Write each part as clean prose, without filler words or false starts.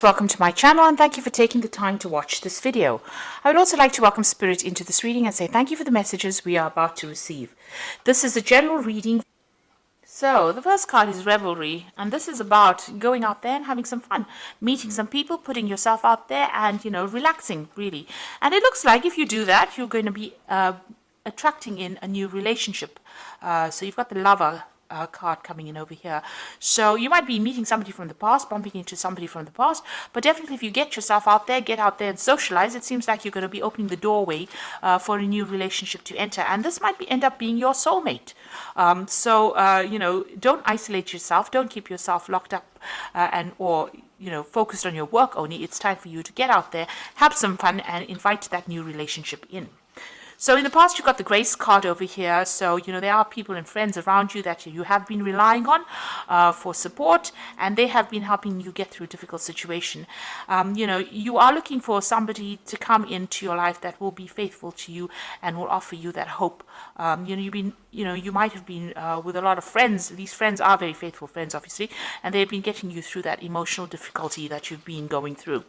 Welcome to my channel and thank you for taking the time to watch this video. I would also like to welcome Spirit into this reading and say thank you for the messages we are about to receive. This is a general reading. So the first card is Revelry, and this is about going out there and having some fun, meeting some people, putting yourself out there and, relaxing really. And it looks like if you do that, you're going to be attracting in a new relationship. So you've got the Lover card coming in over here. So you might be meeting somebody from the past, bumping into somebody from the past, but definitely if you get yourself out there, get out there and socialize, it seems like you're going to be opening the doorway for a new relationship to enter. And this might end up being your soulmate. Don't isolate yourself. Don't keep yourself locked up or focused on your work only. It's time for you to get out there, have some fun, and invite that new relationship in. So in the past, you've got the Grace card over here. So, there are people and friends around you that you have been relying on for support, and they have been helping you get through a difficult situation. You are looking for somebody to come into your life that will be faithful to you and will offer you that hope. You might have been with a lot of friends. These friends are very faithful friends, obviously, and they've been getting you through that emotional difficulty that you've been going through.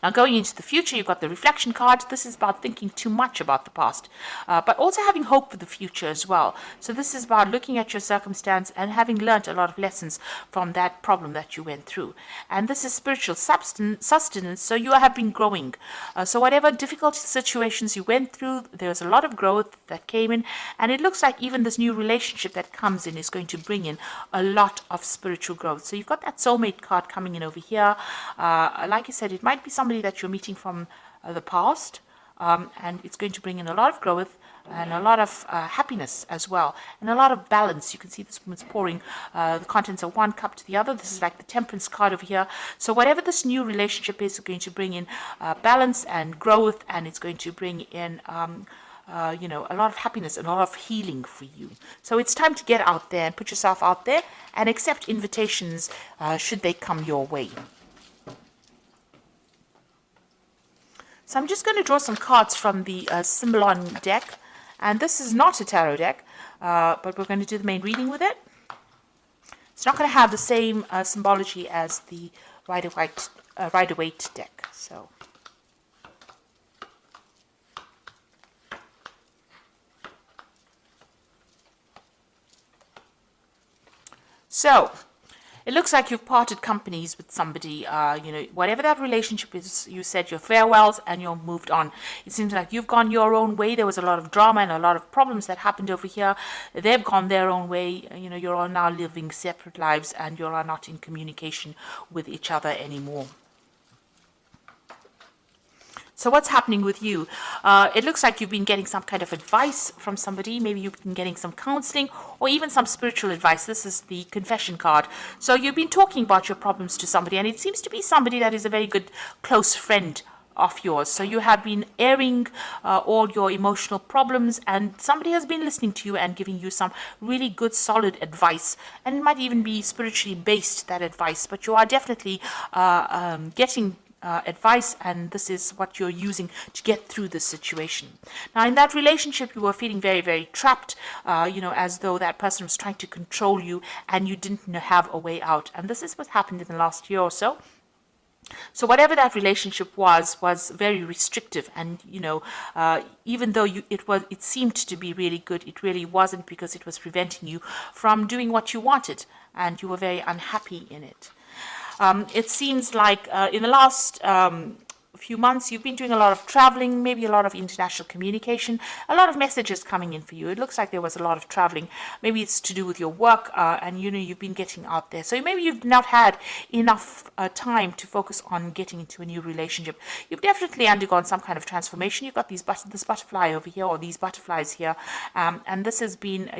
Now, going into the future, you've got the Reflection card. This is about thinking too much about the past, but also having hope for the future as well. So this is about looking at your circumstance and having learned a lot of lessons from that problem that you went through. And this is spiritual sustenance, so you have been growing. So whatever difficult situations you went through, there's a lot of growth that came in, and it looks like even this new relationship that comes in is going to bring in a lot of spiritual growth. So you've got that soulmate card coming in over here. Like I said, it might be somebody that you're meeting from the past, and it's going to bring in a lot of growth and a lot of happiness as well, and a lot of balance. You can see this woman's pouring the contents of one cup to the other. This is like the Temperance card over here. So whatever this new relationship is going to bring in balance and growth, and it's going to bring in a lot of happiness and a lot of healing for you. So it's time to get out there and put yourself out there and accept invitations should they come your way. So I'm just going to draw some cards from the Symbolon deck. And this is not a tarot deck, but we're going to do the main reading with it. It's not going to have the same symbology as the Rider-Waite deck. So it looks like you've parted companies with somebody, whatever that relationship is, you said your farewells and you're moved on. It seems like you've gone your own way. There was a lot of drama and a lot of problems that happened over here. They've gone their own way. You're all now living separate lives and you're not in communication with each other anymore. So what's happening with you? It looks like you've been getting some kind of advice from somebody. Maybe you've been getting some counseling or even some spiritual advice. This is the Confession card. So you've been talking about your problems to somebody, and it seems to be somebody that is a very good close friend of yours. So you have been airing all your emotional problems, and somebody has been listening to you and giving you some really good solid advice, and it might even be spiritually based, that advice, but you are definitely getting advice, and this is what you're using to get through this situation. Now, in that relationship, you were feeling very, very trapped, as though that person was trying to control you and you didn't have a way out. And this is what happened in the last year or so. So whatever that relationship was very restrictive, and even though it seemed to be really good, it really wasn't, because it was preventing you from doing what you wanted, and you were very unhappy in it. It seems like in the last few months you've been doing a lot of traveling, maybe a lot of international communication, a lot of messages coming in for you. It looks like there was a lot of traveling. Maybe it's to do with your work, and you've been getting out there. So maybe you've not had enough time to focus on getting into a new relationship. You've definitely undergone some kind of transformation. You've got this butterfly over here, or these butterflies here, and this has been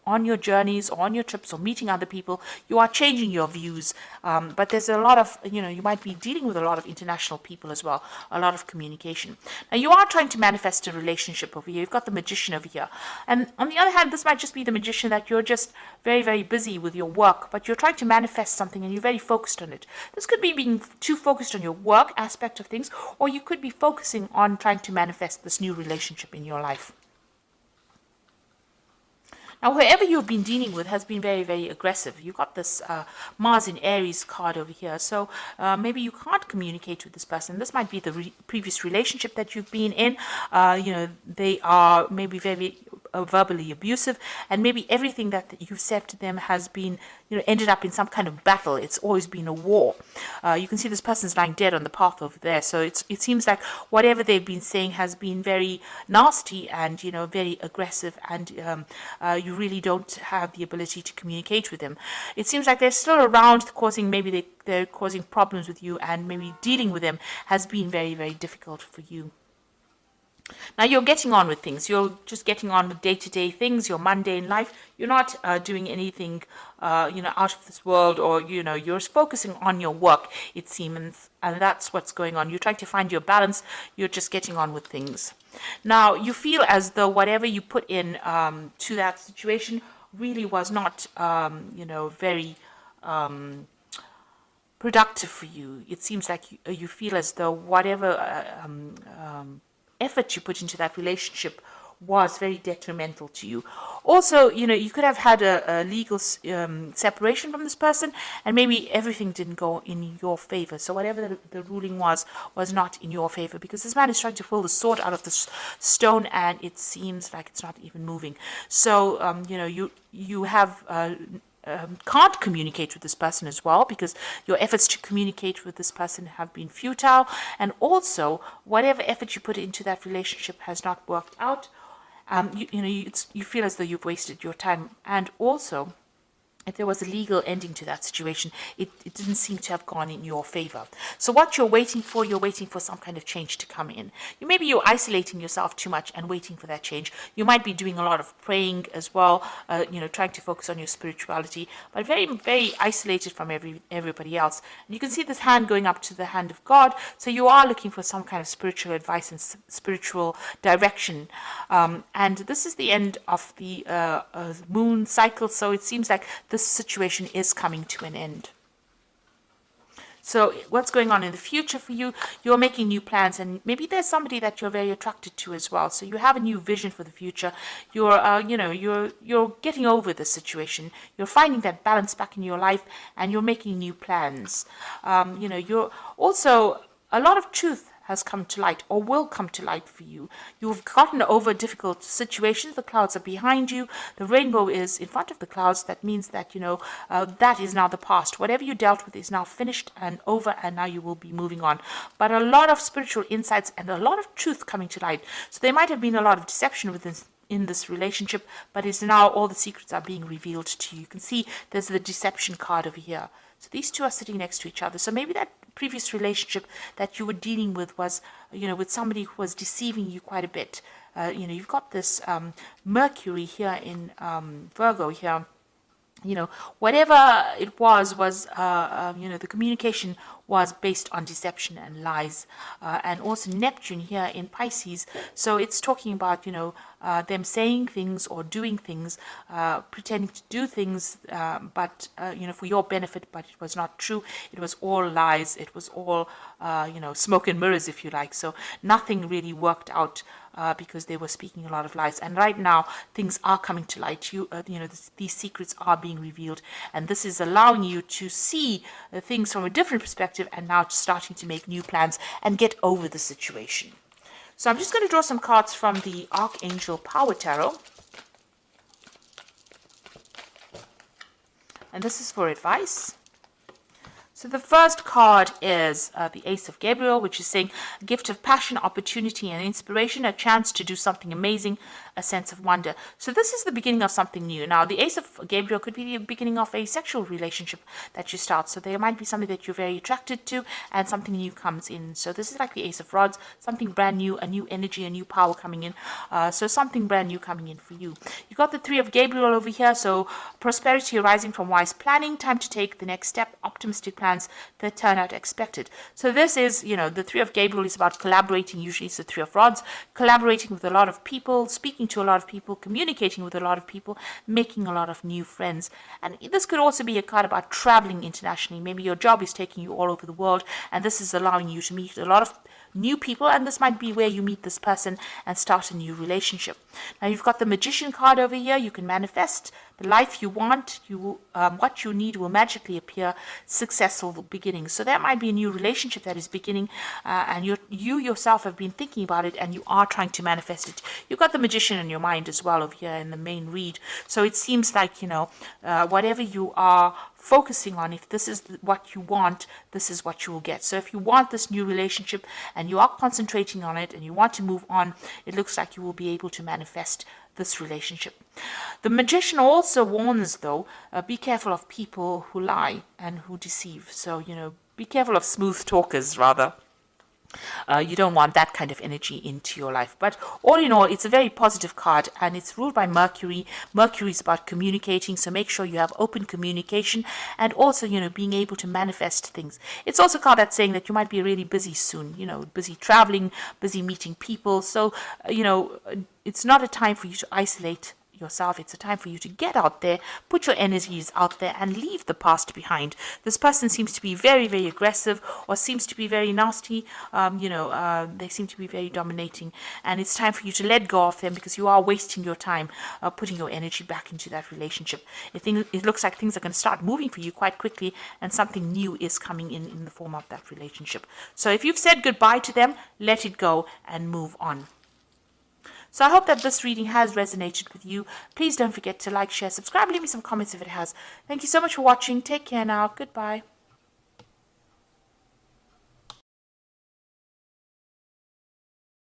on your journeys or on your trips or meeting other people. You are changing your views, but there's a lot of you might be dealing with a lot of international people as well, a lot of communication. Now, you are trying to manifest a relationship over here. You've got the Magician over here, and on the other hand, this might just be the Magician that you're just very, very busy with your work, but you're trying to manifest something and you're very focused on it. This could be being too focused on your work aspect of things, or you could be focusing on trying to manifest this new relationship in your life. Now, whoever you've been dealing with has been very, very aggressive. You got this Mars in Aries card over here. So maybe you can't communicate with this person. This might be the previous relationship that you've been in. They are maybe very verbally abusive, and maybe everything that you've said to them has been, ended up in some kind of battle. It's always been a war. You can see this person's lying dead on the path over there. So it seems like whatever they've been saying has been very nasty and, very aggressive, and you really don't have the ability to communicate with them. It seems like they're still around, causing, maybe they're causing problems with you, and maybe dealing with them has been very, very difficult for you. Now you're getting on with things. You're just getting on with day-to-day things, your mundane life. You're not doing anything, out of this world, or, you're focusing on your work, it seems, and that's what's going on. You're trying to find your balance. You're just getting on with things. Now you feel as though whatever you put in to that situation really was not, very productive for you. It seems like you feel as though whatever effort you put into that relationship was very detrimental to you. Also, you could have had a legal separation from this person, and maybe everything didn't go in your favor. So whatever the ruling was not in your favor, because this man is trying to pull the sword out of the stone, and it seems like it's not even moving. So, you have can't communicate with this person as well, because your efforts to communicate with this person have been futile, and also whatever effort you put into that relationship has not worked out. You feel as though you've wasted your time, and also if there was a legal ending to that situation, it didn't seem to have gone in your favor. So what you're waiting for some kind of change to come in. Maybe you're isolating yourself too much and waiting for that change. You might be doing a lot of praying as well, trying to focus on your spirituality, but very, very isolated from everybody else. And you can see this hand going up to the hand of God. So you are looking for some kind of spiritual advice and spiritual direction. And this is the end of the moon cycle. So it seems like this situation is coming to an end. So what's going on in the future for you? You're making new plans, and maybe there's somebody that you're very attracted to as well. So you have a new vision for the future. You're getting over the situation. You're finding that balance back in your life, and you're making new plans. You're also, a lot of truth has come to light, or will come to light for you. You've gotten over difficult situations. The clouds are behind you. The rainbow is in front of the clouds. That means that, that is now the past. Whatever you dealt with is now finished and over, and now you will be moving on. But a lot of spiritual insights and a lot of truth coming to light. So there might have been a lot of deception in this relationship, but it's now all the secrets are being revealed to you. You can see there's the deception card over here. So these two are sitting next to each other. So maybe that previous relationship that you were dealing with was, with somebody who was deceiving you quite a bit. You've got this Mercury here in Virgo here. Whatever it was, the communication was based on deception and lies. And also Neptune here in Pisces. So it's talking about, them saying things or doing things, pretending to do things, but, for your benefit, but it was not true. It was all lies. It was all, smoke and mirrors, if you like. So nothing really worked out. Because they were speaking a lot of lies, and right now things are coming to light. These secrets are being revealed, and this is allowing you to see things from a different perspective, and now starting to make new plans and get over the situation. So I'm just going to draw some cards from the Archangel Power Tarot, and this is for advice. So the first card is the Ace of Gabriel, which is saying a gift of passion, opportunity, and inspiration, a chance to do something amazing, a sense of wonder. So this is the beginning of something new. Now, the Ace of Gabriel could be the beginning of a sexual relationship that you start. So there might be something that you're very attracted to, and something new comes in. So this is like the Ace of Rods, something brand new, a new energy, a new power coming in. So something brand new coming in for you. You got the Three of Gabriel over here. So prosperity arising from wise planning, time to take the next step, optimistic plans that turn out expected. So this is, the Three of Gabriel is about collaborating. Usually it's the Three of Rods, collaborating with a lot of people, speaking to a lot of people, communicating with a lot of people, making a lot of new friends. And this could also be a card about traveling internationally. Maybe your job is taking you all over the world, and this is allowing you to meet a lot of new people, and this might be where you meet this person and start a new relationship. Now you've got the Magician card over here. You can manifest the life you want. What you need will magically appear. Successful beginnings. So that might be a new relationship that is beginning, and you yourself have been thinking about it, and you are trying to manifest it. You've got the Magician in your mind as well over here in the main read. So it seems like, whatever you are focusing on, if this is what you want, this is what you will get. So if you want this new relationship and you are concentrating on it and you want to move on, it looks like you will be able to manifest this relationship. The Magician also warns, though, be careful of people who lie and who deceive. So, be careful of smooth talkers, rather. You don't want that kind of energy into your life. But all in all, it's a very positive card, and it's ruled by Mercury. Mercury is about communicating, so make sure you have open communication, and also, being able to manifest things. It's also a card that's saying that you might be really busy soon, busy traveling, busy meeting people. So, it's not a time for you to isolate yourself. It's a time for you to get out there, put your energies out there, and leave the past behind. This person seems to be very, very aggressive, or seems to be very nasty. They seem to be very dominating, and it's time for you to let go of them, because you are wasting your time putting your energy back into that relationship. It looks like things are going to start moving for you quite quickly, and something new is coming in the form of that relationship. So if you've said goodbye to them, let it go and move on. So I hope that this reading has resonated with you. Please don't forget to like, share, subscribe, leave me some comments if it has. Thank you so much for watching. Take care now. Goodbye.